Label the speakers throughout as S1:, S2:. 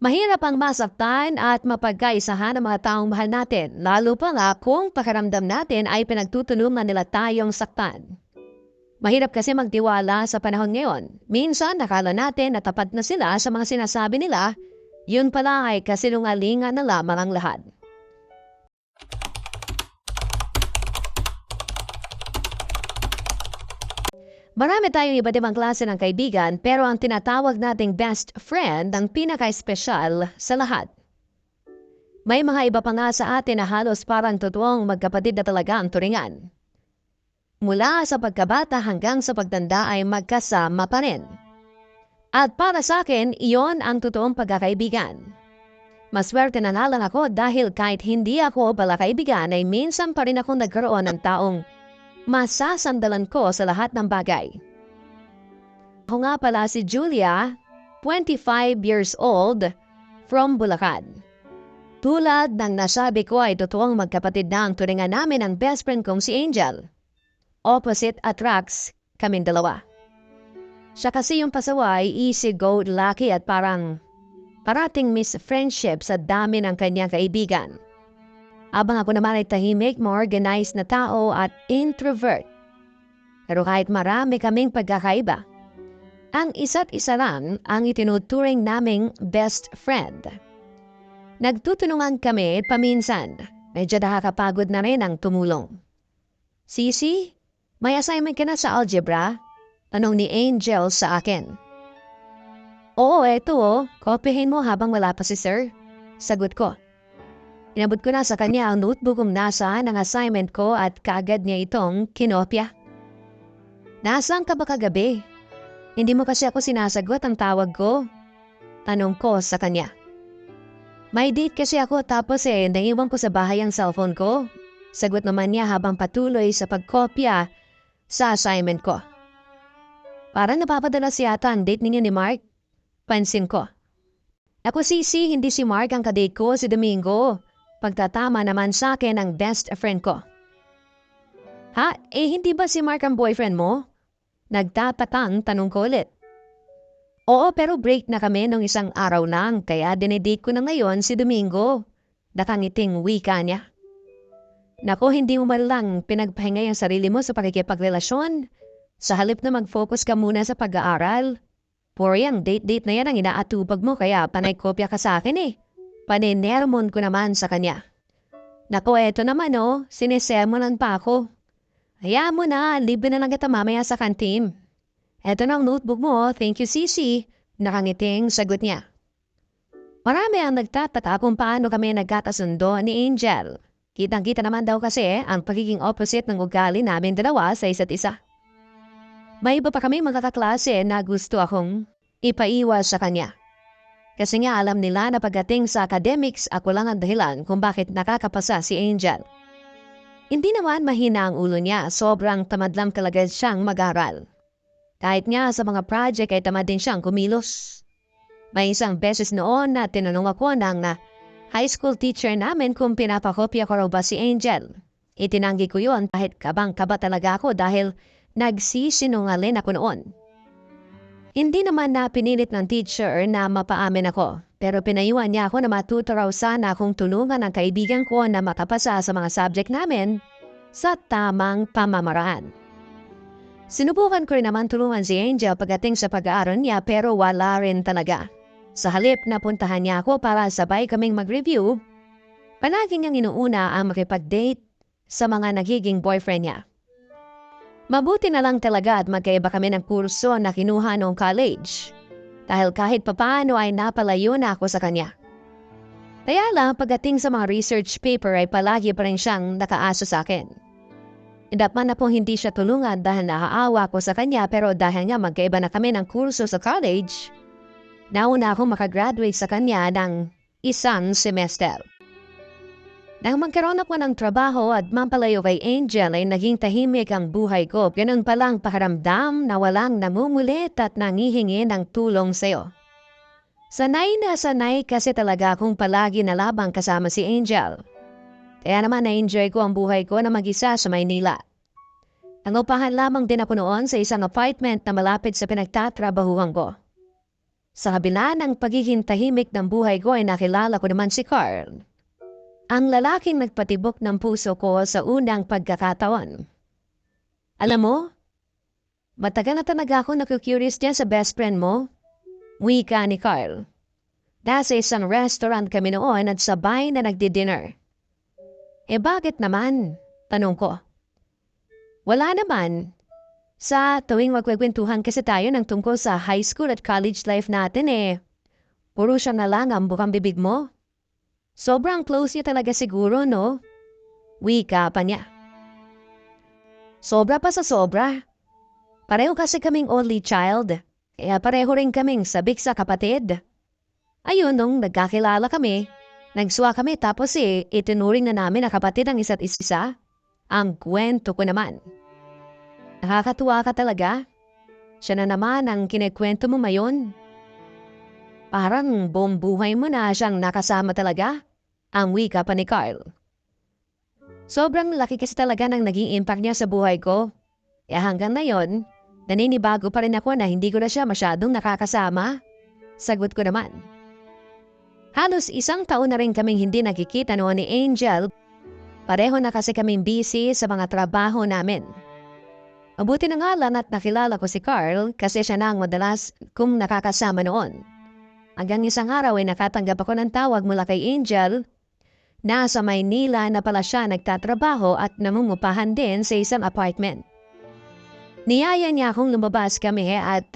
S1: Mahirap ang masaktan at mapagkaisahan ng mga taong mahal natin, lalo pa nga kung pakiramdam natin ay pinagtutulungan nila tayong saktan. Mahirap kasi magtiwala sa panahon ngayon. Minsan nakala natin na tapat na sila sa mga sinasabi nila, yun pala ay kasinungalingan na lamang ang lahat. Marami tayong iba't ibang klase ng kaibigan pero ang tinatawag nating best friend ang pinaka-espesyal sa lahat. May mga iba pa nga sa atin na halos parang totoong magkapatid na talaga ang turingan. Mula sa pagkabata hanggang sa pagtanda ay magkasama pa rin. At para sa akin, iyon ang totoong pagkakaibigan. Maswerte na nga lang ako dahil kahit hindi ako pala kaibigan ay minsan pa rin ako nagkaroon ng taong masasandalan ko sa lahat ng bagay. Ako nga pala si Julia, 25 years old, from Bulacan. Tulad ng nasabi ko ay totoong magkapatid na ang turingan namin ang best friend kong si Angel. Opposite attracts kaming dalawa. Siya kasi yung pasaway, easy go lucky at parang parating miss friendship sa dami ng kanyang kaibigan. Abang ako naman ay tahimik, more organized na tao at introvert. Pero kahit marami kaming pagkakaiba, ang isa't isa lang ang itinuturing naming best friend. Nagtutulungan kami paminsan. Medyo nakakapagod na rin ang tumulong. Sisi, may assignment ka na sa algebra? Tanong ni Angel sa akin. Oo, eto oh. Kopyahin mo habang wala pa si sir. Sagot ko. Inabot ko na sa kanya ang notebook kung nasaan ang assignment ko at kaagad niya itong kinopya. Nasaan ka ba kagabi? Hindi mo kasi ako sinasagot ang tawag ko. Tanong ko sa kanya. May date kasi ako tapos naiwan ko sa bahay ang cellphone ko. Sagot naman niya habang patuloy sa pagkopya sa assignment ko. Parang napapadala yata ang date ninyo ni Mark. Pansin ko. Ako Sisi, hindi si Mark ang kadate ko si Domingo. Pagtatama naman sa akin ang best friend ko. Ha? Hindi ba si Mark ang boyfriend mo? Nagtatakang tanong ko ulit. Oo, pero break na kami nung isang araw lang, kaya dinedate ko na ngayon si Domingo. Nakangiting wika niya. Nako, hindi mo man lang pinagpahinga yung sarili mo sa pakikipagrelasyon. Sa halip na mag-focus ka muna sa pag-aaral. Puri ang date-date na yan ang inaatupag mo kaya panay kopya ka sa akin Paninermon ko naman sa kanya. Nako, eto naman sinisermonan pa ako. Hayaan mo na, libre na lang kita mamaya sa kantin. Eto na ang notebook mo, thank you Sisi. Nakangiting sagot niya. Marami ang nagtataka kung paano kami nagkakasundo ni Angel. Kitang-kita naman daw kasi ang pagiging opposite ng ugali namin dalawa sa isa't isa. May iba pa kami magkakaklase na gusto akong ipaiwas sa kanya. Kasi nga alam nila na pagdating sa academics ako lang ang dahilan kung bakit nakakapasa si Angel. Hindi naman mahina ang ulo niya, sobrang tamad lang talaga siyang mag-aral. Kahit nga sa mga project ay tamad din siyang kumilos. May isang beses noon na tinanong ako ng high school teacher namin kung pinapakopya ko raw ba si Angel. Itinanggi ko yun kahit kabang-kaba talaga ako dahil nagsisinungaling ako noon. Hindi naman na pinilit ng teacher na mapaamin ako, pero pinayuhan niya ako na matuto raw sana kung tulungan ang kaibigan ko na makapasa sa mga subject namin sa tamang pamamaraan. Sinubukan ko rin naman tulungan si Angel pagdating sa pag-aaral niya pero wala rin talaga. Sa halip na puntahan niya ako para sabay kaming mag-review, palagi niyang inuuna ang makipag-date sa mga nagiging boyfriend niya. Mabuti na lang talaga at magkaiba kami ng kurso na kinuha noong college. Dahil kahit papaano ay napalayo na ako sa kanya. Kaya lang pagdating sa mga research paper ay palagi pa rin siyang nakaasa sa akin. Dapat na pong hindi siya tulungan dahil naaawa ko sa kanya pero dahil nga magkaiba na kami ng kurso sa college, nauna akong makagraduate sa kanya ng isang semester. Nang magkaroon ako ng trabaho at mapalayo kay Angel ay naging tahimik ang buhay ko. Ganun palang pakaramdam na walang namumulit at nangihingi ng tulong sa'yo. Sanay na sanay kasi talaga akong palagi na labang kasama si Angel. Kaya naman na-enjoy ko ang buhay ko na mag-isa sa Maynila. Nangupahan lamang din ako noon sa isang apartment na malapit sa pinagtatrabahuhan ko. Sa kabila ng pagiging tahimik ng buhay ko ay nakilala ko naman si Carl. Ang lalaking nagpatibok ng puso ko sa unang pagkakataon. Alam mo, matagal na talaga ako naku-curious dyan sa best friend mo. Wika ni Carl. Nasa isang restaurant kami noon at sabay na nagdi-dinner. Bakit naman? Tanong ko. Wala naman. Sa tuwing magkwekwentuhan kasi tayo ng tungkol sa high school at college life natin puro siya na lang ang bukang bibig mo. Sobrang close niya talaga siguro, no? Wika pa niya. Sobra pa sa sobra. Pareho kasi kaming only child. Kaya pareho rin kaming sabik sa kapatid. Ayun, nung nagkakilala kami, nagsuwa kami tapos itinuring na namin na kapatid ang isa't isa. Ang kwento ko naman. Nakakatuwa ka talaga. Siya na naman ang kinikwento mo mayon. Parang buong buhay mo na siyang nakasama talaga. Ang wika pa ni Carl. Sobrang laki kasi talaga ng naging impact niya sa buhay ko. Kaya hanggang ngayon, naninibago pa rin ako na hindi ko na siya masyadong nakakasama. Sagot ko naman. Halos 1 taon na rin kaming hindi nakikita noon ni Angel. Pareho na kasi kaming busy sa mga trabaho namin. Mabuti na nga lang at nakilala ko si Carl kasi siya na ang madalas kong nakakasama noon. Hanggang isang araw ay nakatanggap ako ng tawag mula kay Angel. Nasa Maynila na pala siya nagtatrabaho at namumupahan din sa isang apartment. Niyaya niya akong lumabas kami at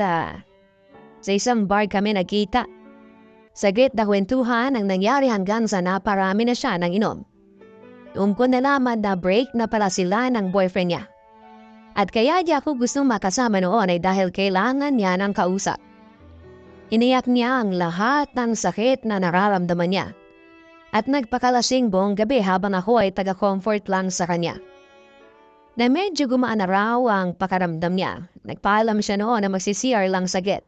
S1: sa isang bar kami nagkita. Saglit na kwentuhan ang nangyari hanggang sa naparami na siya ng inom. Doon ko nalaman na break na pala sila ng boyfriend niya. At kaya di ako gustong makasama noon ay dahil kailangan niya ng kausap. Iniyak niya ang lahat ng sakit na nararamdaman niya. At nagpakalasing buong gabi habang ako ay taga-comfort lang sa kanya. Na medyo gumaan na raw ang pakaramdam niya. Nagpaalam siya noon na magsi-CR lang saglit.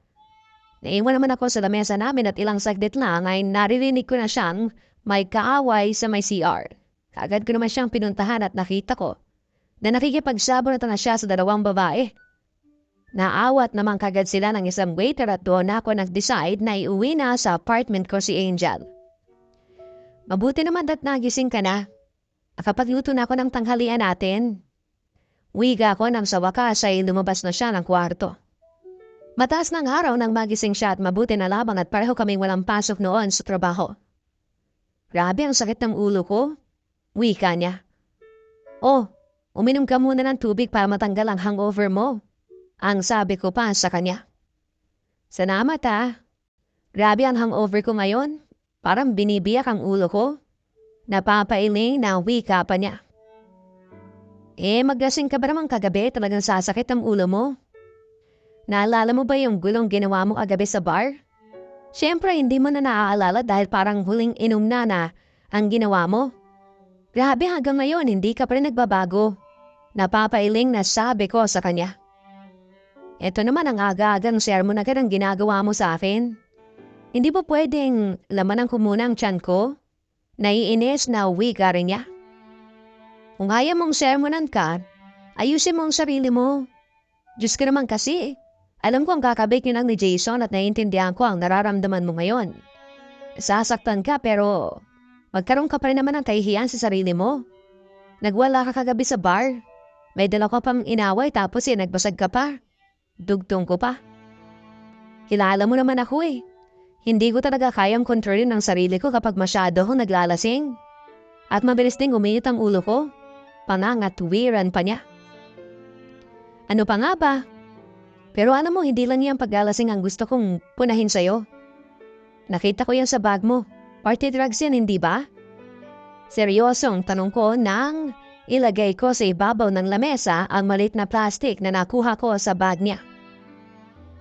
S1: Naiwan naman ako sa lamesa namin at ilang saglit lang ay naririnig ko na siyang may kaaway sa may CR. Kaagad ko naman siyang pinuntahan at nakita ko na nakikipagsabot na siya sa 2 babae. Naawat naman kagad sila ng isang waiter at doon ako nag-decide na iuwi na sa apartment ko si Angel. Mabuti naman at nagising ka na. Nakapagluto na ako ng tanghalian natin. Wiga ko nang sa wakas ay lumabas na siya ng kwarto. Mataas ng araw nang magising siya at mabuti na labang at pareho kaming walang pasok noon sa trabaho. Grabe ang sakit ng ulo ko. Wika niya. Oh, uminom ka muna ng tubig para matanggal ang hangover mo. Ang sabi ko pa sa kanya. Salamat Grabe ang hangover ko ngayon. Parang binibiyak ang ulo ko. Napapailing na wika pa niya. Maglasing ka ba naman kagabi talagang sasakit ang ulo mo? Naalala mo ba yung gulong ginawa mo kagabi sa bar? Siyempre hindi mo na naaalala dahil parang huling inom na ang ginawa mo. Grabe hanggang ngayon hindi ka pa rin nagbabago. Napapailing na sabi ko sa kanya. Ito naman ang aga-agang sermon agad ang ginagawa mo sa akin. Hindi ba pwedeng lamanan ko muna ang tiyan ko? Naiinis na wika rin niya. Kung ayaw mong sermonan ka, ayusin mo ang sarili mo. Diyos ka naman kasi. Alam ko ang kakabik yun ni Jason at naiintindihan ko ang nararamdaman mo ngayon. Sasaktan ka pero magkaroon ka pa rin naman ng kahihiyan sa sarili mo. Nagwala ka kagabi sa bar. May dala ko pang inaway tapos nagbasag ka pa. Dugtong ko pa. Kilala mo naman ako Hindi ko talaga kayang kontrolin ang sarili ko kapag masyado akong naglalasing. At mabilis ding uminit ang ulo ko. Panangatwiran pa niya. Ano pa nga ba? Pero ano mo, hindi lang yung paglalasing ang gusto kong punahin sa'yo. Nakita ko yan sa bag mo. Party drugs yan, hindi ba? Seryosong tanong ko nang ilagay ko sa ibabaw ng lamesa ang maliit na plastic na nakuha ko sa bag niya.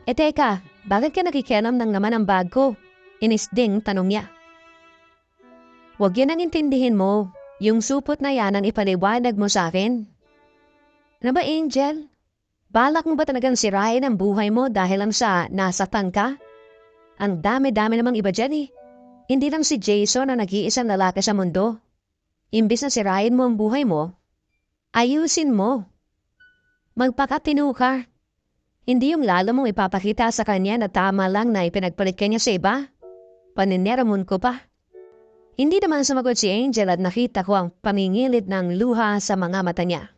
S1: Teka, bakit ka nakikialam ng naman ang bag ko? Inisding tanong niya. Huwag yan ang intindihin mo. Yung supot na yan ang ipaliwanag mo sa akin. Ano ba, Angel? Balak mo ba talagang sirain ang buhay mo dahil lang sa nasaktan ka? Ang dami-dami namang iba dyan Hindi lang si Jason ang nag-iisang lalaki sa mundo. Imbis na sirain mo ang buhay mo, ayusin mo. Magpakatino ka. Hindi yung lalo mong ipapakita sa kanya na tama lang na ipinagpalit ka niya sa iba. Panineramon ko pa. Hindi naman sumagot si Angel at nakita ko ang pamingilid ng luha sa mga mata niya.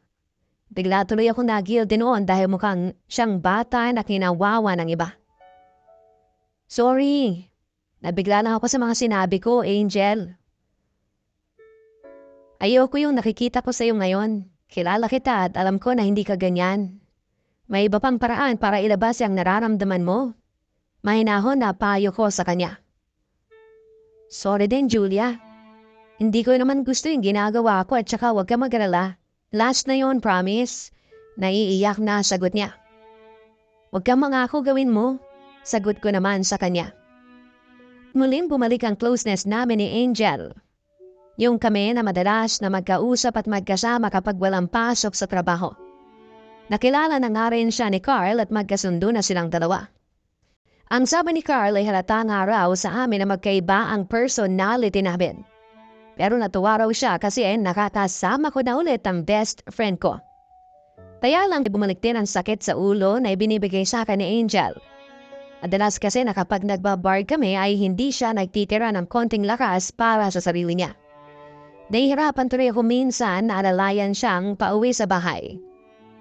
S1: Bigla tuloy ako nagilty noon dahil mukhang siyang bata na kinawawa ng iba. Sorry. Nabigla lang ako sa mga sinabi ko, Angel. Ayoko yung nakikita ko sa iyo ngayon. Kilala kita at alam ko na hindi ka ganyan. May iba pang paraan para ilabas ang nararamdaman mo. Mahinahon na payo ko sa kanya. Sorry din, Julia. Hindi ko naman gusto yung ginagawa ko at saka huwag ka mag-alala. Last na yon, promise. Naiiyak na, sagot niya. Huwag kang mangako gawin mo. Sagot ko naman sa kanya. Muling bumalik ang closeness namin ni Angel. Yung kami na madalas na magkausap at magkasama kapag walang pasok sa trabaho. Nakilala na nga rin siya ni Carl at magkasundo na silang dalawa. Ang sabi ni Carl ay halata nga raw sa amin na magkaiba ang personality namin. Pero natuwa raw siya kasi nakakasama ko na ulit ang best friend ko. Kaya lang bumalik din ang sakit sa ulo na ibinibigay sa akin ni Angel. Madalas kasi na kapag nagbabar kami ay hindi siya nagtitira ng konting lakas para sa sarili niya. Nahihirapan tuloy ako minsan na alalayan siyang pauwi sa bahay.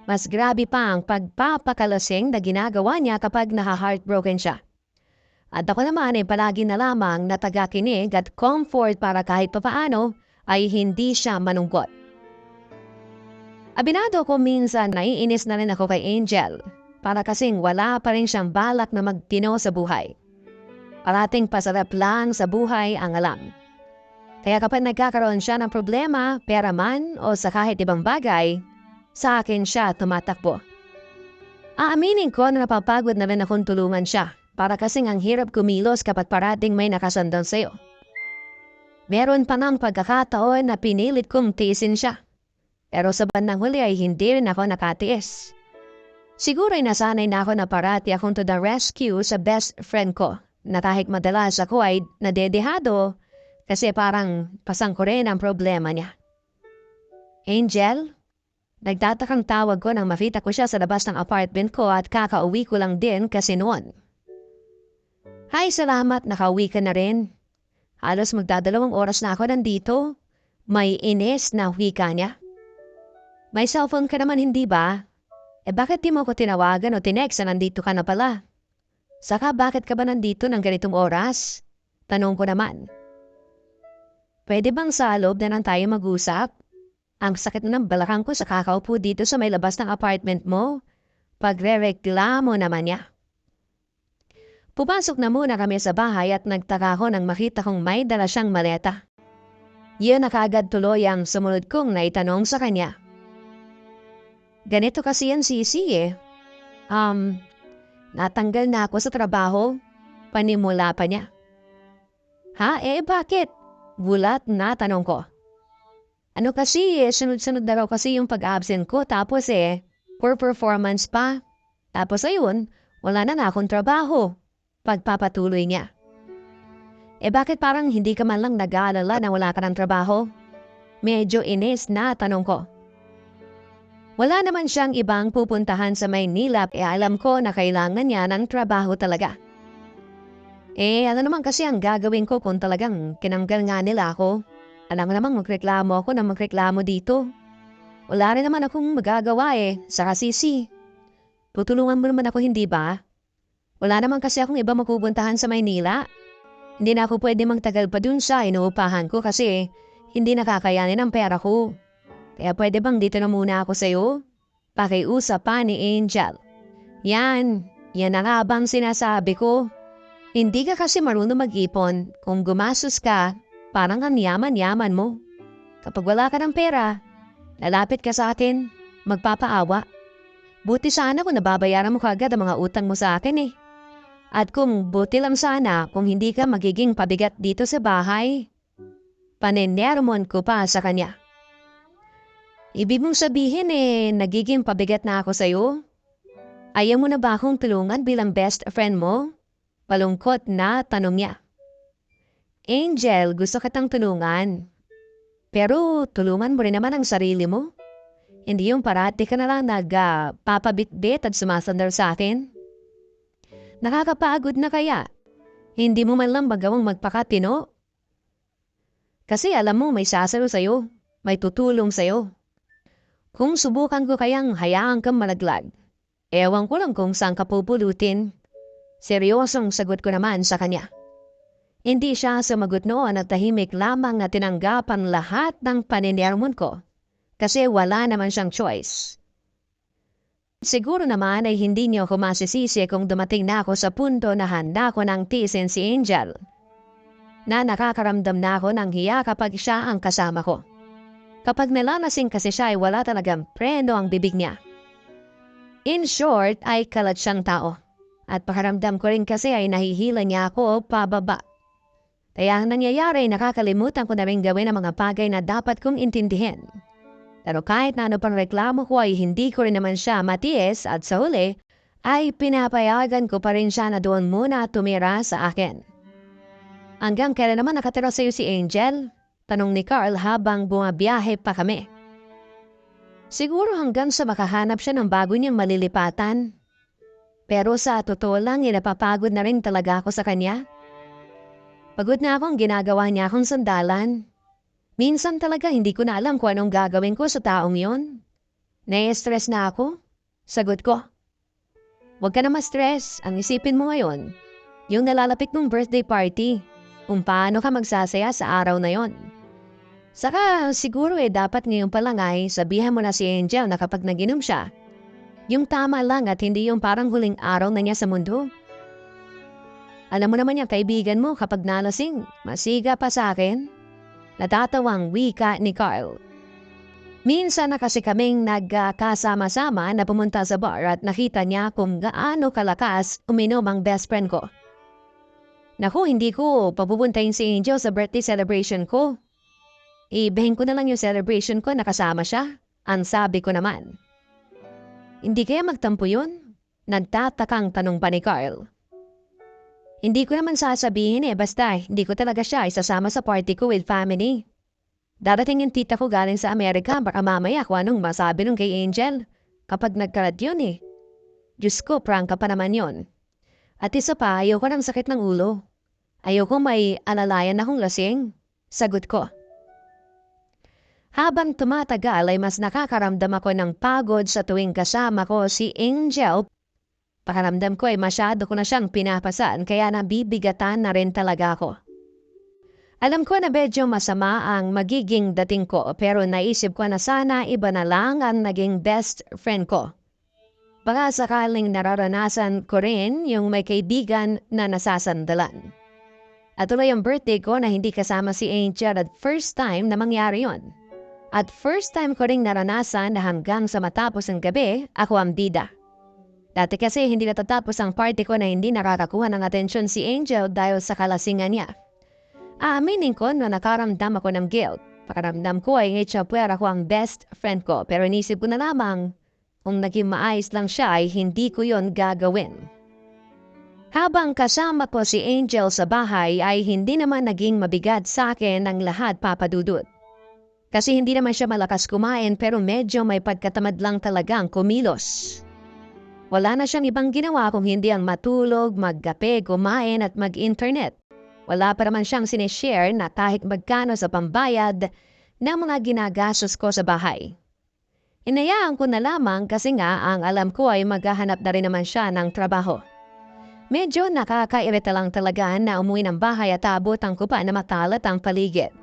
S1: Mas grabe pa ang pagpapakalasing na ginagawa niya kapag naha-heartbroken siya. At ako naman ay palagi na lamang na tagakinig at comfort para kahit papaano ay hindi siya manungkot. Abinado ko minsan naiinis na rin ako kay Angel para kasing wala pa rin siyang balak na magtino sa buhay. Parating pasarap lang sa buhay ang alam. Kaya kapag nagkakaroon siya ng problema, pera man o sa kahit ibang bagay, sa akin siya tumatakbo. Aaminin ko na napapagod na rin akong tulungan siya. Para kasing ang hirap kumilos kapag parating may nakasandan sa'yo. Meron pa ng pagkakataon na pinilit kong tiisin siya. Pero sa bandang huli ay hindi rin ako nakatiis. Siguro ay nasanay na ako na parati akong to the rescue sa best friend ko. Na kahit madalas ako ay nadedehado kasi parang pasang ko rin ang problema niya. Angel? Nagtatakang tawag ko nang makita ko siya sa labas ng apartment ko at kakauwi ko lang din kasi noon. Hi, salamat. Nakauwi ka na rin. Halos magdadalawang oras na ako nandito. May inis na wika niya. May cellphone ka naman, hindi ba? Bakit di mo ko tinawagan o tinext na nandito ka na pala? Saka bakit ka ba nandito ng ganitong oras? Tanong ko naman. Pwede bang sa loob na lang tayo mag-usap? Ang sakit na ng balakang ko sa kakaupo dito sa may labas ng apartment mo. Pagre-reklamo naman niya. Pumasok na muna kami sa bahay at nagtaka ko nang makita kong may dala siyang maleta. Yun na kaagad tuloy ang sumunod kong naitanong sa kanya. Ganito kasi yan sisi eh. Natanggal na ako sa trabaho. Panimula pa niya. Ha? Bakit? Gulat na tanong ko. Ano kasi sunod-sunod na raw kasi yung pag-absent ko tapos poor performance pa. Tapos ayun, wala na akong trabaho. Pagpapatuloy niya. Bakit parang hindi ka man lang nag-aalala na wala ka ng trabaho? Medyo inis na tanong ko. Wala naman siyang ibang pupuntahan sa Maynila alam ko na kailangan niya ng trabaho talaga. Ano naman kasi ang gagawin ko kung talagang kinanggal nga nila ako? Alam mo namang magreklamo ako na magreklamo dito. Wala rin naman akong magagawa Saka sisi. Tutulungan mo naman ako hindi ba? Wala naman kasi akong iba mapupuntahan sa Maynila. Hindi na ako pwede magtagal pa dun sa inuupahan ko kasi hindi nakakayanin ang pera ko. Kaya pwede bang dito na muna ako sa'yo? Pakiusap pa ni Angel. Yan na nga bang sinasabi ko. Hindi ka kasi marunong mag-ipon. Kung gumastos ka, parang ang yaman-yaman mo. Kapag wala ka ng pera, lalapit ka sa akin, magpapaawa. Buti sana kung nababayaran mo kagad ang mga utang mo sa akin At kung buti lang sana kung hindi ka magiging pabigat dito sa bahay. Panenermon ko pa sa kanya. Ibig mong sabihin nagiging pabigat na ako sa'yo? Ayaw mo na ba akong tulungan bilang best friend mo? Palungkot na tanong niya. Angel, gusto kitang tulungan. Pero tulungan mo rin naman ang sarili mo. Hindi yung parati ka na lang nagpapabitbit at sumasandal sa akin. Nakakapagod na kaya? Hindi mo man lang magawang magpakatino? Kasi alam mo may sasalo sa'yo, may tutulong sa'yo. Kung subukan ko kayang hayaan kang malaglag, ewan ko lang kung saan ka pupulutin. Seryosong sagot ko naman sa kanya. Hindi siya sumagot noon at tahimik lamang na tinanggapan lahat ng paninermon ko kasi wala naman siyang choice. Siguro naman ay hindi niyo ako masisisi kung dumating na ako sa punto na handa ko ng tiisin si Angel. Na nakakaramdam na ako ng hiya kapag siya ang kasama ko. Kapag nalalasing kasi siya ay wala talagang preno ang bibig niya. In short ay kalat siyang tao. At pakaramdam ko rin kasi ay nahihila niya ako pababa. Kaya ang nangyayari nakakalimutan ko na rin gawin ang mga bagay na dapat kong intindihin. Pero kahit na ano pang reklamo ko ay hindi ko rin naman siya matiis at sa huli ay pinapayagan ko pa rin siya na doon muna tumira sa akin. Hanggang kailan naman nakatira sa'yo si Angel? Tanong ni Carl habang bumabiyahe pa kami. Siguro hanggang sa makahanap siya ng bago niyang malilipatan. Pero sa totoo lang napapagod na rin talaga ako sa kanya. Pagod na akong ginagawa niya akong sandalan. Minsan talaga hindi ko na alam kung anong gagawin ko sa taong yon. Nai-stress na ako? Sagot ko. Huwag ka na ma-stress. Ang isipin mo ngayon, yung nalalapit mong birthday party, kung paano ka magsasaya sa araw na yon. Saka siguro dapat ngayon pa lang ay sabihan mo na si Angel na kapag naginom siya, yung tama lang at hindi yung parang huling araw na niya sa mundo. Alam mo naman yung kaibigan mo kapag nalasing, masiga pa sa akin. Natatawang wika ni Carl. Minsan na kasi kaming nagkasama-sama na pumunta sa bar at nakita niya kung gaano kalakas uminom ang best friend ko. Naku, hindi ko papupuntahin si Angel sa birthday celebration ko. Ibahin ko na lang yung celebration ko nakasama siya. Ang sabi ko naman. Hindi kaya magtampo yun? Nagtatakang tanong pa ni Carl. Hindi ko naman sasabihin basta hindi ko talaga siya isasama sa party ko with family. Darating yung tita ko galing sa Amerika baka mamaya kung anong masabi nung kay Angel kapag nagkalat yun Diyos ko, prangka pa naman yun. At isa pa, ayoko ng sakit ng ulo. Ayoko may alalayan akong lasing. Sagot ko. Habang tumatagal ay mas nakakaramdam ako ng pagod sa tuwing kasama ko si Angel. Pakaramdam ko ay masyado ko na siyang pinapasan kaya nabibigatan na rin talaga ako. Alam ko na medyo masama ang magiging dating ko pero naisip ko na sana iba na lang ang naging best friend ko. Baka sakaling nararanasan ko rin yung may kaibigan na nasasandalan. At tuloy ang birthday ko na hindi kasama si Angel at first time na mangyari yon. At first time ko rin naranasan na hanggang sa matapos ang gabi, ako ang bida. Dati kasi hindi natatapos ang party ko na hindi nakakakuha ng atensyon si Angel dahil sa kalasingan niya. Aaminin ko na nakaramdam ako ng guilt. Pakaramdam ko ay itchapwera ko ang best friend ko pero inisip ko na lamang kung naging maayos lang siya ay hindi ko yon gagawin. Habang kasama ko si Angel sa bahay ay hindi naman naging mabigat sa akin ang lahat papadudot. Kasi hindi naman siya malakas kumain pero medyo may pagkatamad lang talagang kumilos. Wala na siyang ibang ginawa kung hindi ang matulog, magkape, kumain at mag-internet. Wala pa naman siyang sinishare na kahit magkano sa pambayad ng mga ginagastos ko sa bahay. Inayaan ko na lamang kasi nga ang alam ko ay maghahanap na rin naman siya ng trabaho. Medyo nakakairita lang talaga na umuwi ng bahay at abutan ko pa na matalat ang paligid.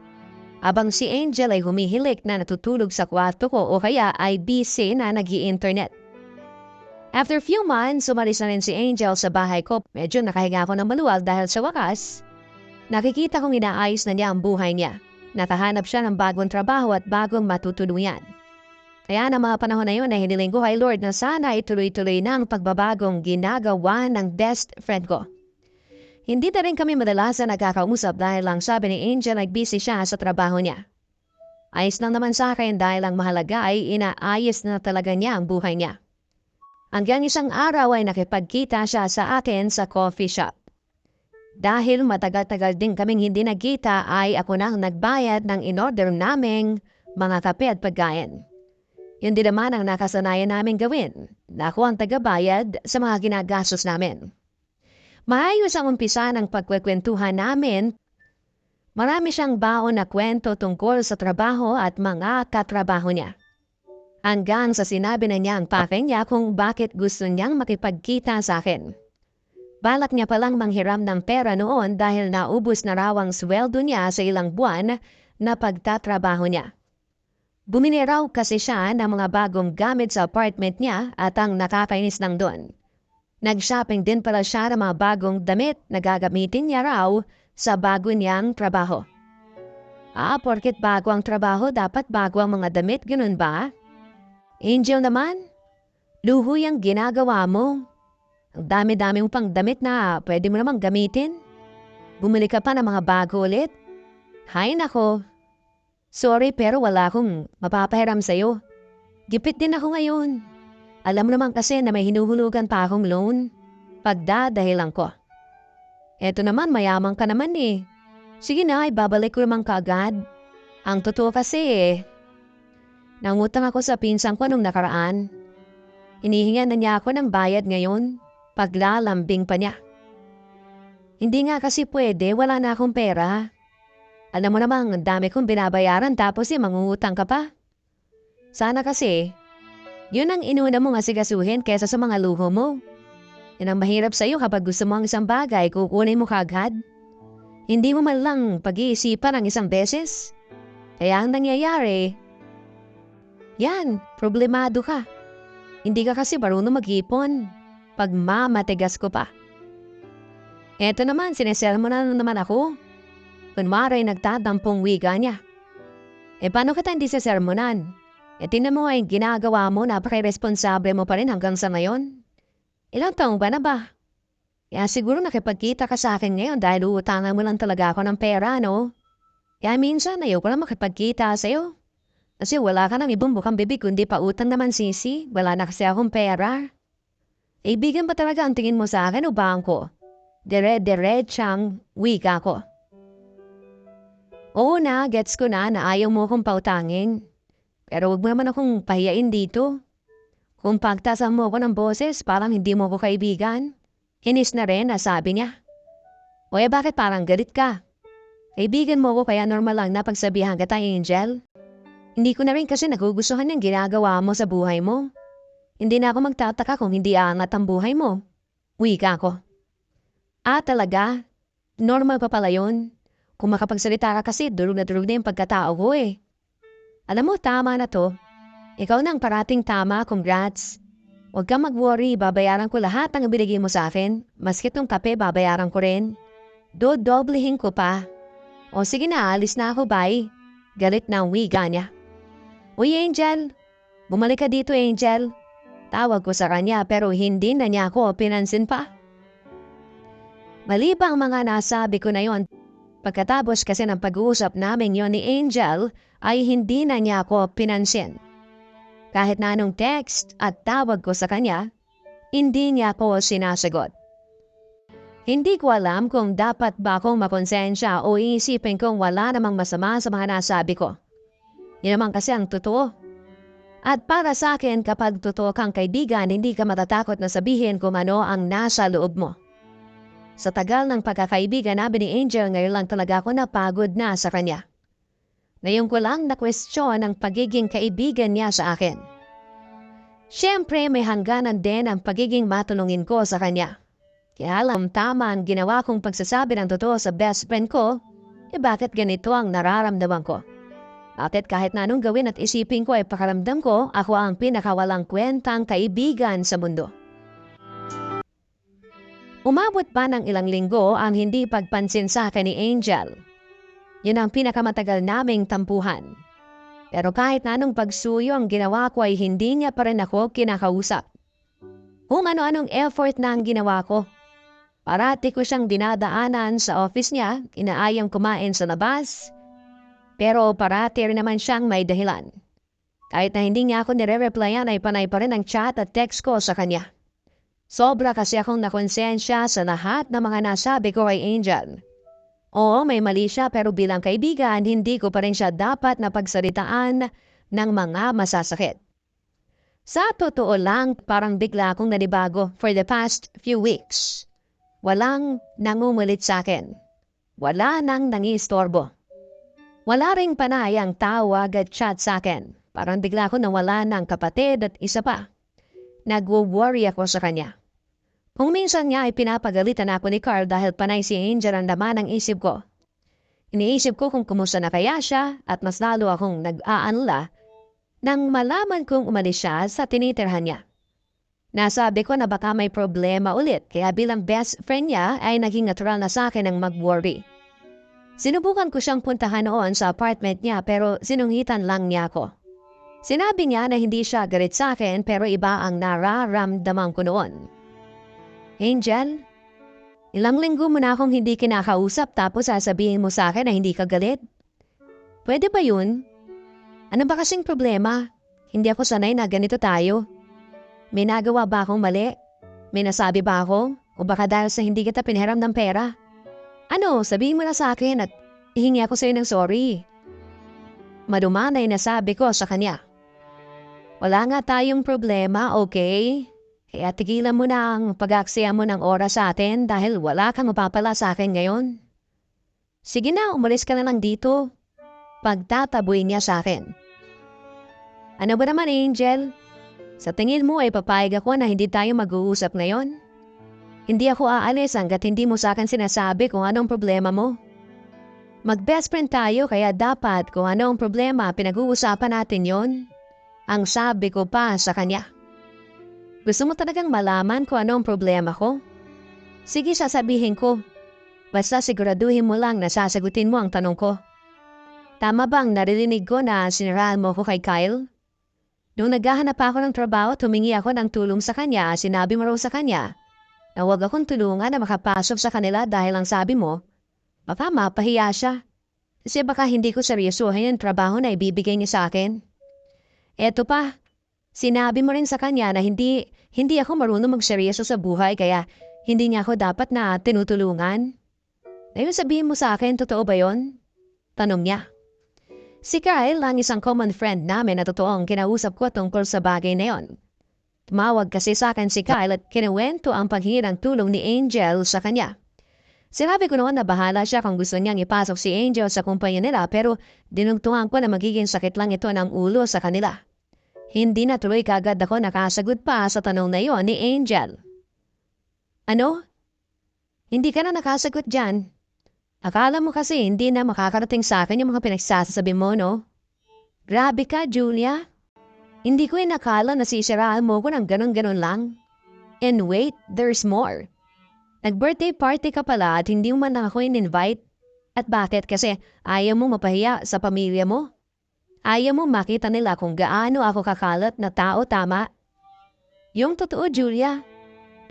S1: Abang si Angel ay humihilik na natutulog sa kwarto ko o kaya ay busy na nag-i-internet. After few months, umalis na rin si Angel sa bahay ko. Medyo nakahiga ako ng maluwal dahil sa wakas, nakikita kong inaayos na niya ang buhay niya. Nakahanap siya ng bagong trabaho at bagong matutuluyan. Kaya na mga panahon na yun ay hiniling ko kay Lord na sana ituloy-tuloy na ang pagbabagong ginagawa ng best friend ko. Hindi na rin kami madalasan nagkakausap dahil lang sabi ni Angel ay busy siya sa trabaho niya. Ayos lang naman sa akin dahil ang mahalaga ay inaayos na talaga niya ang buhay niya. Hanggang isang araw ay nakipagkita siya sa akin sa coffee shop. Dahil matagal-tagal din kaming hindi nagkita ay ako nang nagbayad ng in-order naming mga kape at pagkain. Yun din naman ang nakasanayan namin gawin. Na ako ang tagabayad sa mga ginagastos namin. Maayos ang umpisa ng pagkwekwentuhan namin. Marami siyang baon na kwento tungkol sa trabaho at mga katrabaho niya. Hanggang sa sinabi na niya ang paking niya kung bakit gusto niyang makipagkita sa akin. Balak niya palang manghiram ng pera noon dahil naubos na raw ang sweldo niya sa ilang buwan na pagtatrabaho niya. Bumili raw kasi siya ng mga bagong gamit sa apartment niya at ang nakakainis lang doon. Nag-shopping din pala siya ng mga bagong damit na gagamitin niya raw sa bago niyang trabaho. Porket bago ang trabaho, dapat bago ang mga damit, ganun ba? Angel naman, luho yung ginagawa mo. Ang dami-dami mo pang damit na pwede mo namang gamitin. Bumili ka pa ng mga bago ulit. Hay nako. Sorry pero wala akong mapapahiram sa'yo. Gipit din ako ngayon. Alam mo naman kasi na may hinuhulugan pa akong loan. Pagdadahilan ko. Eto naman, mayaman ka naman eh. Sige na, ibabalik ko naman kaagad. Ang totoo kasi nangutang ako sa pinsan ko nung nakaraan. Hinihingan na niya ako ng bayad ngayon. Paglalambing pa niya. Hindi nga kasi pwede, wala na akong pera. Alam mo namang ang dami kong binabayaran tapos mangungutang ka pa. Sana kasi yun ang inuna mong asigasuhin kesa sa mga luho mo. Yan ang mahirap sa'yo kapag gusto mo ang isang bagay, kukunin mo kaagad. Hindi mo man lang pag-iisipan ng isang beses. Kaya ang nangyayari, yan, problemado ka. Hindi ka kasi marunong mag-ipon. Pagmamatigas ko pa. Eto naman, sinesermo na naman ako. Kunwari nagtatampong wika niya. Paano kita hindi sisermonan? Tingnan mo ay ginagawa mo, napaka-responsable mo pa rin hanggang sa ngayon. Ilang taong ba na ba? Kaya siguro nakipagkita ka sa akin ngayon dahil uutangan mo lang talaga ako ng pera, no? Kaya minsan ayaw ko lang makipagkita sa'yo. Kasi wala ka nang ibang bukang bibig kundi pa utang naman sisi. Wala na kasi akong pera. Ibigan ba talaga ang tingin mo sa akin o bangko? Dire-diretsang wika ko. Oo na, gets ko na ayaw mo akong pautangin. Pero wag mo naman akong pahiyain dito. Kung pagtasan mo ako ng boses, parang hindi mo ako kaibigan. Inis na rin, nasabi niya. O bakit parang galit ka? Kaibigan mo ako kaya normal lang na pagsabihan kita, Angel. Hindi ko na rin kasi nagugustuhan yung ginagawa mo sa buhay mo. Hindi na ako magtataka kung hindi aangat ang buhay mo. Wika ko. Talaga? Normal pa pala yun. Kung makapagsalita ka kasi, durog na yung pagkatao ko eh. Alam mo, tama na to. Ikaw na ang parating tama, congrats. Huwag kang mag-worry, babayaran ko lahat ang binigay mo sa akin. Maski tong kape, babayaran ko rin. Doblehin ko pa. O sige na, alis na ako, bye. Galit na ang wiga niya. Uy, Angel. Bumalik ka dito, Angel. Tawag ko sa kanya pero hindi na niya ako pinansin pa. Mali ba ang mga nasabi ko na yon? Pagkatapos kasi ng pag-uusap namin yon ni Angel, ay hindi na niya ako pinansin. Kahit na anong text at tawag ko sa kanya, hindi niya ako sinasagot. Hindi ko alam kung dapat ba akong makonsensya o iisipin kong wala namang masama sa mga nasabi ko. Yan naman kasi ang totoo. At para sa akin, kapag totoo kang kaibigan, hindi ka matatakot na sabihin kung ano ang nasa loob mo. Sa tagal ng pagkakaibigan namin ni Angel, ngayon lang talaga ako napagod na sa kanya. Ngayon ko lang na-question ang pagiging kaibigan niya sa akin. Siyempre may hangganan din ang pagiging matulungin ko sa kanya. Kaya alam tama ang ginawa kong pagsasabi ng totoo sa best friend ko, bakit ganito ang nararamdaman ko? Bakit kahit na anong gawin at isipin ko ay pakaramdam ko, ako ang pinakawalang kwentang kaibigan sa mundo. Umabot pa ng ilang linggo ang hindi pagpansin sa akin ni Angel. Yun ang pinakamatagal naming tampuhan. Pero kahit na anong pagsuyo ang ginawa ko ay hindi niya pa rin ako kinakausap. Kung ano-anong effort na ang ginawa ko. Parati ko siyang dinadaanan sa office niya, inaayang kumain sa labas. Pero parati rin naman siyang may dahilan. Kahit na hindi niya ako nire-replyan ay panay pa rin ang chat at text ko sa kanya. Sobra kasi akong nakonsensya sa lahat ng mga nasabi ko kay Angel. Oo, may mali siya pero bilang kaibigan, hindi ko pa rin siya dapat na pagsalitaan ng mga masasakit. Sa totoo lang, parang bigla akong nanibago for the past few weeks. Walang nangumulit sa akin. Wala nang nangiistorbo. Wala ring panayang tawag at chat sa akin. Parang bigla ako nawala ng kapatid at isa pa. Nagwo-worry ako sa kanya. Kung minsan niya ay pinapagalitan ako ni Carl dahil panay si Angel ang laman ng isip ko. Iniisip ko kung kumusta na kaya siya at mas lalo akong nag-aanla nang malaman kong umalis siya sa tinitirhan niya. Nasabi ko na baka may problema ulit kaya bilang best friend niya ay naging natural na sa akin ang mag-worry. Sinubukan ko siyang puntahan noon sa apartment niya pero sinungitan lang niya ako. Sinabi niya na hindi siya galit sa akin pero iba ang nararamdaman ko noon. Angel, ilang linggo mo na akong hindi kinakausap tapos sasabihin mo sa akin na hindi ka galit? Pwede ba yun? Ano ba kasing problema? Hindi ako sanay na ganito tayo. May nagawa ba akong mali? May nasabi ba ako? O baka dahil sa hindi kita pinahiram ng pera? Ano, sabihin mo na sa akin at ihingi ako sa'yo ng sorry. Madumanay na sabi ko sa kanya. Wala nga tayong problema, okay? Kaya tigilan mo na ang pag-aksaya mo ng oras sa atin dahil wala kang mapapala sa akin ngayon. Sige na, umalis ka na lang dito. Pagtataboy niya sa akin. Ano ba naman, Angel? Sa tingin mo ay papayag ako na hindi tayo mag-uusap ngayon? Hindi ako aalis hanggat hindi mo sa akin sinasabi kung anong problema mo. Mag-best friend tayo kaya dapat kung anong problema pinag-uusapan natin yon. Ang sabi ko pa sa kanya. Gusto mo talagang malaman kung anong problema ko? Sige, sasabihin ko. Basta siguraduhin mo lang na sasagutin mo ang tanong ko. Tama bang naririnig ko na siniraan mo ko kay Kyle? Nung naghahanap ako ng trabaho, tumingi ako ng tulong sa kanya. Sinabi mo raw sa kanya na huwag akong tulungan na makapasok sa kanila dahil ang sabi mo, baka mapahiya siya. Kasi baka hindi ko seryosohin ang trabaho na ibibigay niya sa akin. Eto pa, sinabi mo rin sa kanya na hindi ako marunong magseryoso sa buhay kaya hindi niya ako dapat na tinutulungan. Ngayon sabihin mo sa akin, totoo ba yon? Tanong niya. Si Kyle ang isang common friend namin na totoong kinausap ko tungkol sa bagay na yon. Tumawag kasi sa akin si Kyle at kinuwento ang paghingi ng tulong ni Angel sa kanya. Sinabi ko noon na bahala siya kung gusto niyang ipasok si Angel sa kumpanya nila pero dinugtungan ko na magiging sakit lang ito ng ulo sa kanila. Hindi na tuloy kagad ako nakasagot pa sa tanong na yon ni Angel. Ano? Hindi ka na nakasagot dyan. Akala mo kasi hindi na makakarating sa akin yung mga pinagsasabi mo, no? Grabe ka, Julia. Hindi ko inakala na sisiraan mo ko ng ganon-ganon lang. And wait, there's more. Nag-birthday party ka pala at hindi mo man lang ako in-invite. At bakit? Kasi ayaw mo mapahiya sa pamilya mo. Ayaw mo makita nila kung gaano ako kakalat na tao, tama? Yung totoo, Julia.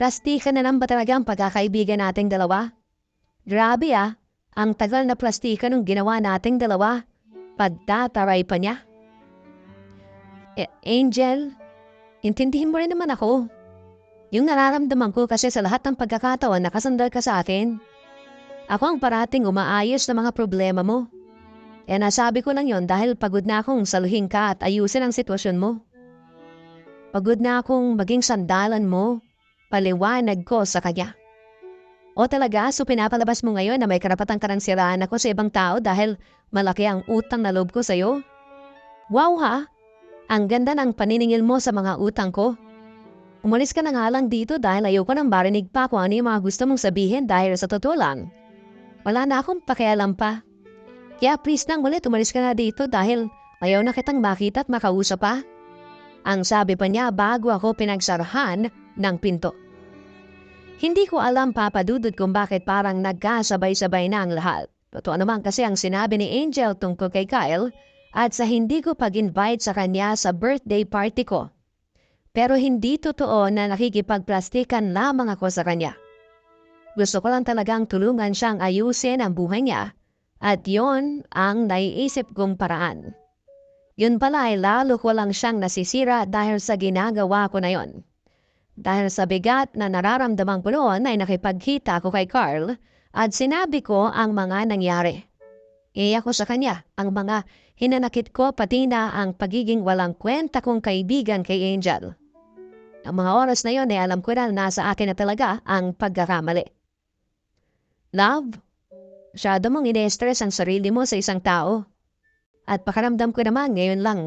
S1: Plastikan na lang ba talaga ang pagkakaibigan nating dalawa? Grabe ah. Ang tagal na plastika nung ginawa nating dalawa. Pagtataray pa niya. Angel, intindihin mo rin naman ako. Yung nararamdaman ko kasi sa lahat ng pagkakataon nakasandal ka sa akin. Ako ang parating umaayos ng mga problema mo. E nasabi ko lang yon dahil pagod na akong saluhin ka at ayusin ang sitwasyon mo. Pagod na akong maging sandalan mo. Paliwanag ko sa kanya. O talaga, so pinapalabas mo ngayon na may karapatang ka ng siraan ako sa ibang tao dahil malaki ang utang na loob ko sa'yo? Wow ha! Ang ganda ng paniningil mo sa mga utang ko. Umalis ka na nga lang dito dahil ayoko nang marinig pa kung ano yung mga gusto mong sabihin dahil sa totoo lang. Wala na akong pakialam pa. Kaya please nang ulit umalis ka na dito dahil ayaw na kitang makita at makausap pa. Ang sabi pa niya bago ako pinagsarahan ng pinto. Hindi ko alam papadudod kung bakit parang nagkasabay-sabay na ang lahat. Totoo naman kasi ang sinabi ni Angel tungkol kay Kyle at sa hindi ko pag-invite sa kanya sa birthday party ko. Pero hindi totoo na nakikipagplastikan lamang ako sa kanya. Gusto ko lang talagang tulungan siyang ayusin ang buhay niya at yon ang naiisip kong paraan. Yun pala ay lalo ko lang siyang nasisira dahil sa ginagawa ko na yon. Dahil sa bigat na nararamdaman ko noon ay nakipagkita ako kay Carl at sinabi ko ang mga nangyari. Iyak ko sa kanya ang mga hinanakit ko pati na ang pagiging walang kwenta kong kaibigan kay Angel. Ang mga oras na yon ay alam ko na nasa akin na talaga ang pagkakamali. Love, masyado mong ine-stress ang sarili mo sa isang tao. At pakaramdam ko naman ngayon lang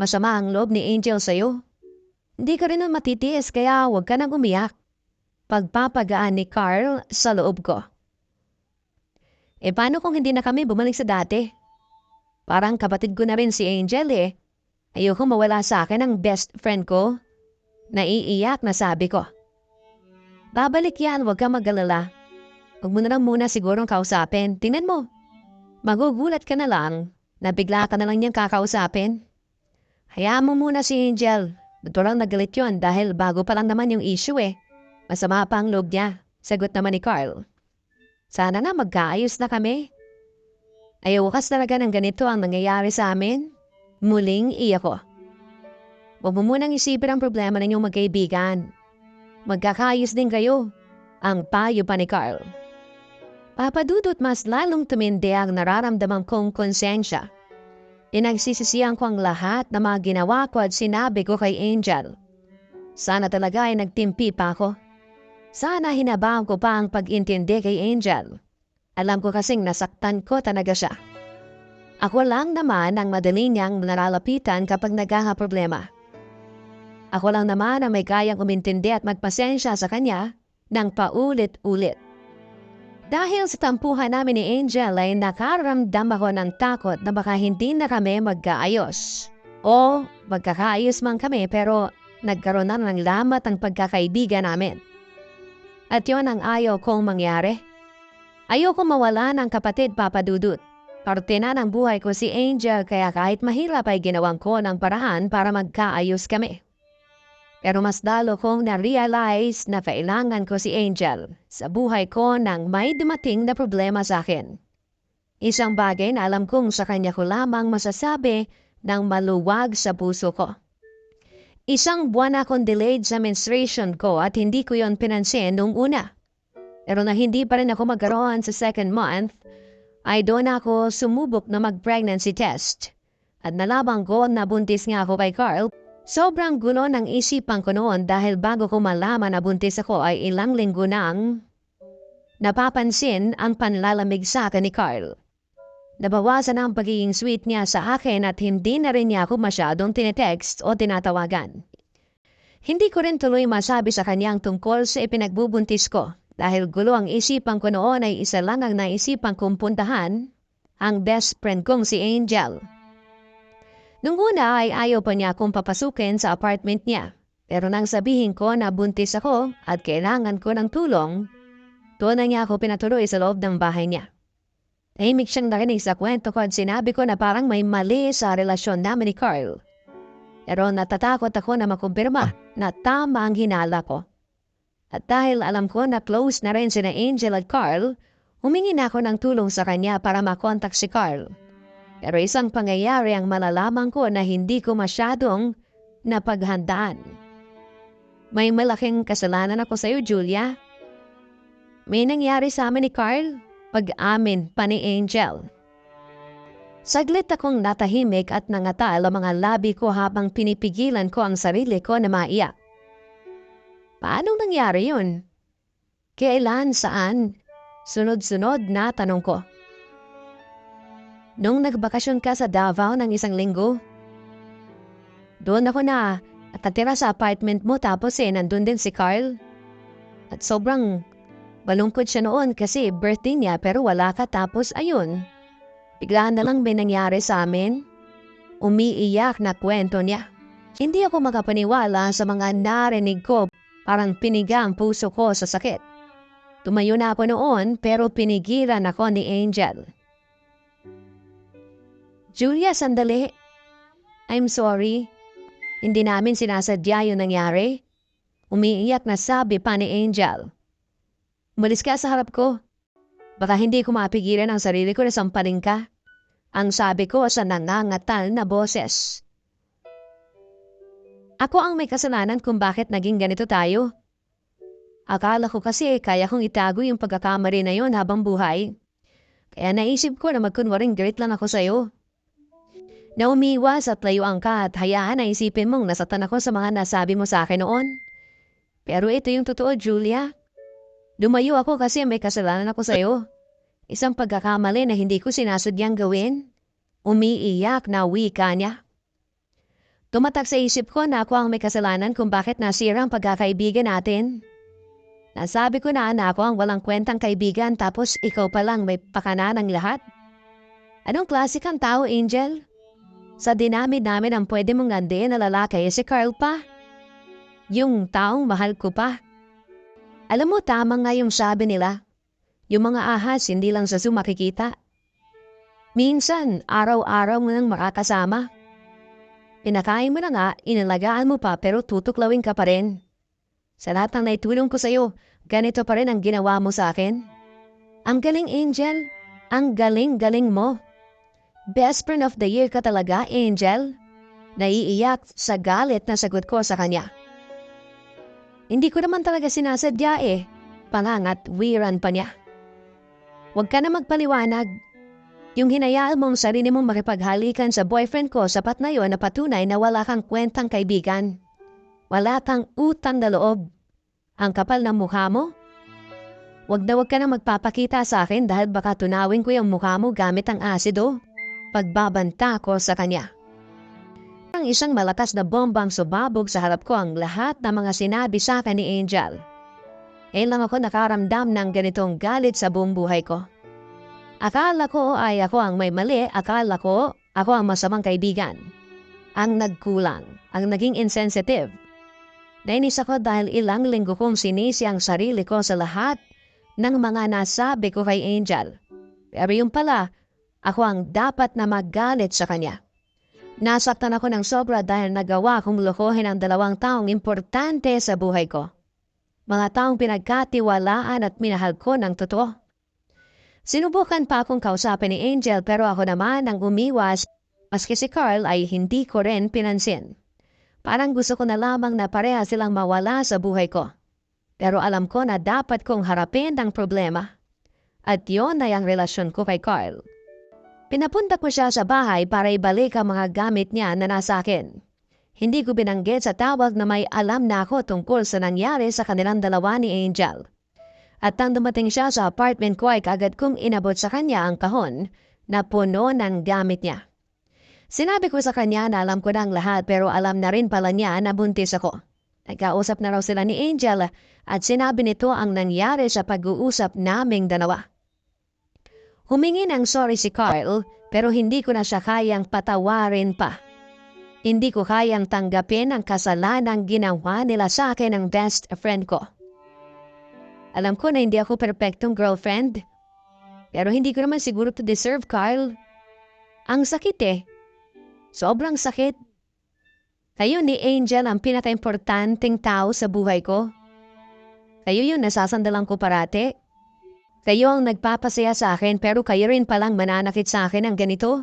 S1: masama ang loob ni Angel sa'yo. Hindi ka rin nun matitiis kaya huwag ka nang umiyak. Pagpapagaan ni Carl sa loob ko. Paano kung hindi na kami bumalik sa dati? Parang kapatid ko na rin si Angel eh. Ayoko mawala sa akin ang best friend ko. Naiiyak na sabi ko. Babalik yan, huwag ka mag-alala. Huwag mo na lang muna sigurong kausapin. Tingnan mo. Magugulat ka na lang na bigla ka na lang niyang kakausapin. Hayaan mo muna si Angel. Natural na galit yun dahil bago pa lang naman yung issue eh. Masama pa ang loob niya. Sagot naman ni Carl. Sana na magkaayos na kami. Ayawakas talaga ng ganito ang nangyayari sa amin. Muling iyak ko. Huwag mo munang isipin ang problema ninyong magkaibigan. Magkakaayos din kayo. Ang payo pa ni Carl. Papadudot mas lalong tumindi ang nararamdaman kong konsensya. Inagsisisihan ko ang lahat na mga ginawa ko at sinabi ko kay Angel. Sana talaga ay nagtimpi pa ako. Sana hinabaan ko pa ang pag-intindi kay Angel. Alam ko kasing nasaktan ko talaga siya. Ako lang naman ang madali niyang naralapitan kapag nagkakaproblema. Ako lang naman ang may kayang umintindi at magpasensya sa kanya ng paulit-ulit. Dahil sa tampuhan namin ni Angel ay nakaramdam ako ng takot na baka hindi na kami magkaayos. O magkakaayos man kami pero nagkaroon na ng lamat ang pagkakaibigan namin. At yon ang ayaw kong mangyari. Ayoko mawala ng kapatid Papa Dudut. Parte na ng buhay ko si Angel kaya kahit mahirap ay ginawan ko ng paraan para magkaayos kami. Pero mas lalo kong na-realize na kailangan ko si Angel sa buhay ko nang may dumating na problema sa akin. Isang bagay na alam kong sa kanya ko lamang masasabi ng maluwag sa puso ko. Isang buwan akong delayed sa menstruation ko at hindi ko yon pinansin noong una. Pero na hindi pa rin ako magkaroon sa second month, ay doon ako sumubok na mag-pregnancy test. At nalaman ko na buntis nga ako kay Carl. Sobrang gulo ng isipan ko noon dahil bago ko malaman na buntis ako ay ilang linggo nang napapansin ang panlalamig sa akin ni Carl. Nabawasan ang pagiging sweet niya sa akin at hindi na rin niya ako masyadong tinetext o tinatawagan. Hindi ko rin tuloy masabi sa kanyang tungkol sa ipinagbubuntis ko dahil gulo ang isipan ko noon ay isa lang ang naisipan kong puntahan, ang best friend kong si Angel. Nung una ay ayaw pa niya akong papasukin sa apartment niya pero nang sabihin ko na buntis ako at kailangan ko ng tulong, doon na niya ako pinatuloy sa loob ng bahay niya. Tahimik siyang narinig sa kwento ko at sinabi ko na parang may mali sa relasyon namin ni Carl. Pero natatakot ako na makumpirma na tama ang hinala ko. At dahil alam ko na close na rin sina Angel at Carl, humingi na ako ng tulong sa kanya para makontak si Carl. Pero isang pangyayari ang malalaman ko na hindi ko masyadong napaghandaan. May malaking kasalanan ako sa iyo, Julia. May nangyari sa amin ni Carl. Pag-amin pa ni Angel. Saglit akong natahimik at nangatal ang mga labi ko habang pinipigilan ko ang sarili ko na maiyak. Paano nangyari yun? Kailan, saan? Sunod-sunod na tanong ko. Nung nagbakasyon ka sa Davao ng isang linggo, doon ako na at natira sa apartment mo tapos nandun din si Carl. At sobrang malungkot siya noon kasi birthday niya pero wala ka tapos ayun. Biglaan na lang may nangyari sa amin. Umiiyak na kwento niya. Hindi ako makapaniwala sa mga narinig ko, parang piniga ang puso ko sa sakit. Tumayo na ako noon pero pinigilan ako ni Angel. Julia, sandali. I'm sorry. Hindi namin sinasadya yung nangyari. Umiiyak na sabi pa ni Angel. Umalis ka sa harap ko. Baka hindi ko mapigilan ang sarili ko na sampaling ka. Ang sabi ko sa nangangatal na boses. Ako ang may kasalanan kung bakit naging ganito tayo. Akala ko kasi kaya kong itago yung pagkakamali na yon habang buhay. Kaya naisip ko na magkunwaring galit lang ako sa'yo. Na umiwas at layuan ka at hayaan na isipin mong nasaktan ako sa mga nasabi mo sa akin noon. Pero ito yung totoo, Julia. Lumayo ako kasi may kasalanan ako sa'yo. Isang pagkakamali na hindi ko sinasadyang gawin. Umiiyak na wika niya. Tumatak sa isip ko na ako ang may kasalanan kung bakit nasira ang pagkakaibigan natin. Nasabi ko na ako ang walang kwentang kaibigan tapos ikaw pa lang may pakana ng lahat. Anong klase kang tao, Angel? Sa dinami namin ang pwede mong landiin na lalaki si Carl pa. Yung taong mahal ko pa. Alam mo, tama nga yung sabi nila. Yung mga ahas hindi lang sa zoo makikita. Minsan, araw-araw mo nang makakasama. Pinakain mo na nga, inalagaan mo pa pero tutuklawin ka pa rin. Sa lahat ng naitulong ko sa'yo, ganito pa rin ang ginawa mo sa akin. Ang galing, Angel. Ang galing-galing mo. Best friend of the year ka talaga, Angel. Naiiyak sa galit na sagot ko sa kanya. Hindi ko naman talaga sinasadya eh. Pangangat, wiran pa niya. Huwag ka na magpaliwanag. Yung hinayaan mong sarili mong makipaghalikan sa boyfriend ko, sapat na yon na patunay na wala kang kwentang kaibigan. Wala kang utang na loob. Ang kapal ng mukha mo? Huwag ka na magpapakita sa akin dahil baka tunawin ko yung mukha mo gamit ang asido. Pagbabanta ko sa kanya. Ang isang malakas na bombang sumabog sa harap ko ang lahat ng mga sinabi sa akin ni Angel. Ngayon lang ako nakaramdam ng ganitong galit sa buong buhay ko. Akala ko ay ako ang may mali, akala ko ako ang masamang kaibigan. Ang nagkulang, ang naging insensitive. Nainis ako dahil ilang linggo kong sinisi ang sarili ko sa lahat ng mga nasabi ko kay Angel. Pero yung pala, ako ang dapat na magalit sa kanya. Nasaktan ako ng sobra dahil nagawa kong lokohin ang dalawang taong importante sa buhay ko. Mga taong pinagkatiwalaan at minahal ko ng totoo. Sinubukan pa akong kausapin ni Angel pero ako naman ang umiwas, maski si Carl ay hindi ko rin pinansin. Parang gusto ko na lamang na pareha silang mawala sa buhay ko. Pero alam ko na dapat kong harapin ang problema. At yon ay ang relasyon ko kay Carl. Pinapunta ko siya sa bahay para ibalik ang mga gamit niya na nasa akin. Hindi ko binanggit sa tawag na may alam na ako tungkol sa nangyari sa kanilang dalawa ni Angel. At nang dumating siya sa apartment ko ay kagad kong inabot sa kanya ang kahon na puno ng gamit niya. Sinabi ko sa kanya na alam ko na ang lahat pero alam na rin pala niya na buntis ako. Nagkausap na raw sila ni Angel at sinabi nito ang nangyari sa pag-uusap naming dalawa. Humingi ng sorry si Carl pero hindi ko na siya kayang patawarin pa. Hindi ko kayang tanggapin ang kasalanang ginawa nila sa akin ng best friend ko. Alam ko na hindi ako perpektong girlfriend. Pero hindi ko naman siguro to deserve, Carl. Ang sakit eh. Sobrang sakit. Kayo ni Angel ang pinaka-importanting tao sa buhay ko. Kayo yung nasasandalan ko parate. Kayo ang nagpapasaya sa akin pero kayo rin palang mananakit sa akin ng ganito.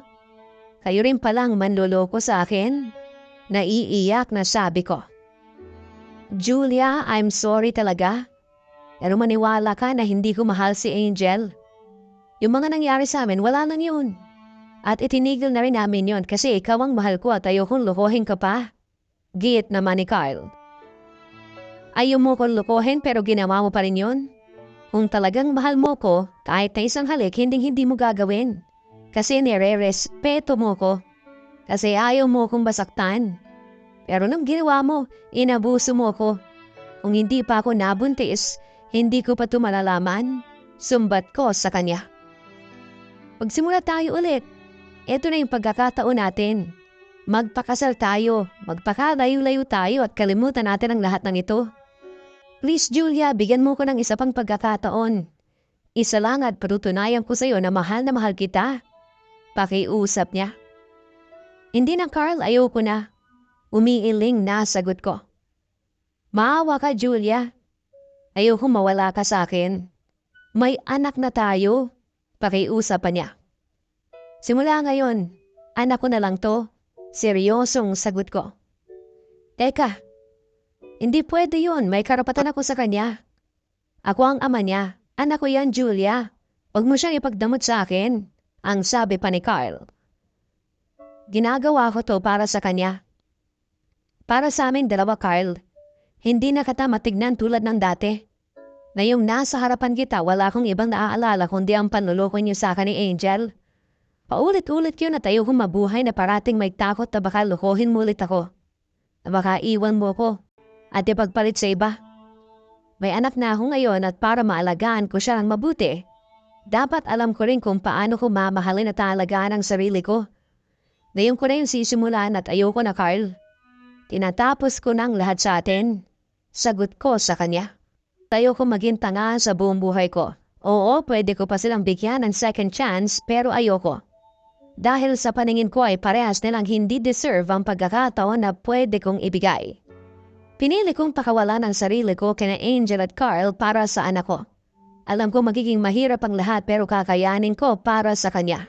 S1: Kayo rin palang manloloko sa akin. Naiiyak na sabi ko. Julia, I'm sorry talaga. Pero maniwala ka na hindi ko mahal si Angel. Yung mga nangyari sa amin, wala nang yun. At itinigil na rin namin yun kasi ikaw ang mahal ko at ayokong lokohin ka pa. Git naman ni Carl. Ayaw mo kong lokohin pero ginawa mo pa rin yun. Kung talagang mahal mo ko, kahit na isang halik, hindi mo gagawin. Kasi nire-respeto mo ko. Kasi ayaw mo kong basaktan. Pero nung ginawa mo, inabuso mo ko. Kung hindi pa ako nabuntis, hindi ko pa ito malalaman. Sumbat ko sa kanya. Magsimula tayo ulit. Ito na yung pagkakataon natin. Magpakasal tayo, magpakalayo-layo tayo at kalimutan natin ang lahat ng ito. Please Julia, bigyan mo ko ng isa pang pagkakataon. Isa lang at patutunayan ko sa iyo na mahal kita. Pakiusap niya. Hindi na Carl, ayoko na. Umiiling na sagot ko. Maawa ka Julia. Ayoko mawala ka sa akin. May anak na tayo. Pakiusap pa niya. Simula ngayon, anak ko na lang to. Seryosong sagot ko. Teka, hindi pwede yun. May karapatan ako sa kanya. Ako ang ama niya. Anak ko yan, Julia. Huwag mo siyang ipagdamot sa akin, ang sabi pa ni Carl. Ginagawa ko to para sa kanya. Para sa amin dalawa, Carl. Hindi na kita matignan tulad ng dati. Ngayong nasa harapan kita, wala akong ibang naaalala kundi ang panluloko niyo sa akin ni Angel. Paulit-ulit yun at ayokong mabuhay na parating may takot na baka lukohin mo ulit ako. Na baka iwan mo ko at ipagpalit sa iba. May anak na ako ngayon at para maalagaan ko siya ng mabuti, dapat alam ko rin kung paano ko mamahalin at aalagaan ang sarili ko. Ngayon ko na yung sisimulan at ayoko na, Carl. Tinatapos ko ng lahat sa atin. Sagot ko sa kanya. Ayoko maging tanga sa buong buhay ko. Oo, pwede ko pa silang bigyan ng second chance pero ayoko. Dahil sa paningin ko ay parehas nilang hindi deserve ang pagkakataon na pwede kong ibigay. Pinili kong pakawalan ang sarili ko kina Angel at Carl para sa anak ko. Alam ko magiging mahirap ang lahat pero kakayanin ko para sa kanya.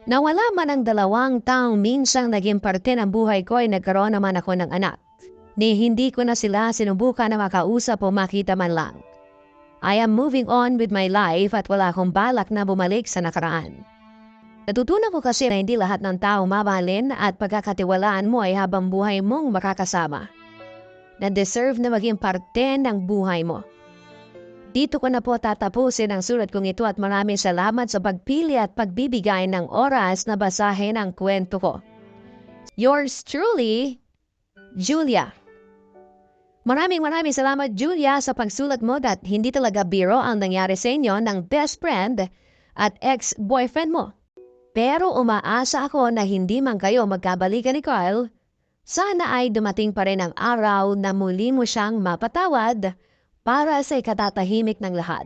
S1: Nawala man ang dalawang taong minsang naging parte ng buhay ko ay nagkaroon naman ako ng anak. Ni hindi ko na sila sinubukan na makausap o makita man lang. I am moving on with my life at wala akong balak na bumalik sa nakaraan. Natutunan ko kasi na hindi lahat ng tao mamahalin at pagkakatiwalaan mo ay habang buhay mong makakasama. Na deserve na maging parte ng buhay mo. Dito ko na po tatapusin ang sulat kong ito at maraming salamat sa pagpili at pagbibigay ng oras na basahin ang kwento ko. Yours truly, Julia. Maraming salamat, Julia, sa pagsulat mo that hindi talaga biro ang nangyari sa inyo ng best friend at ex-boyfriend mo. Pero umaasa ako na hindi man kayo magkabalikan ni Carl. Sana ay dumating pa rin ang araw na muli mo siyang mapatawad para sa ikatatahimik ng lahat.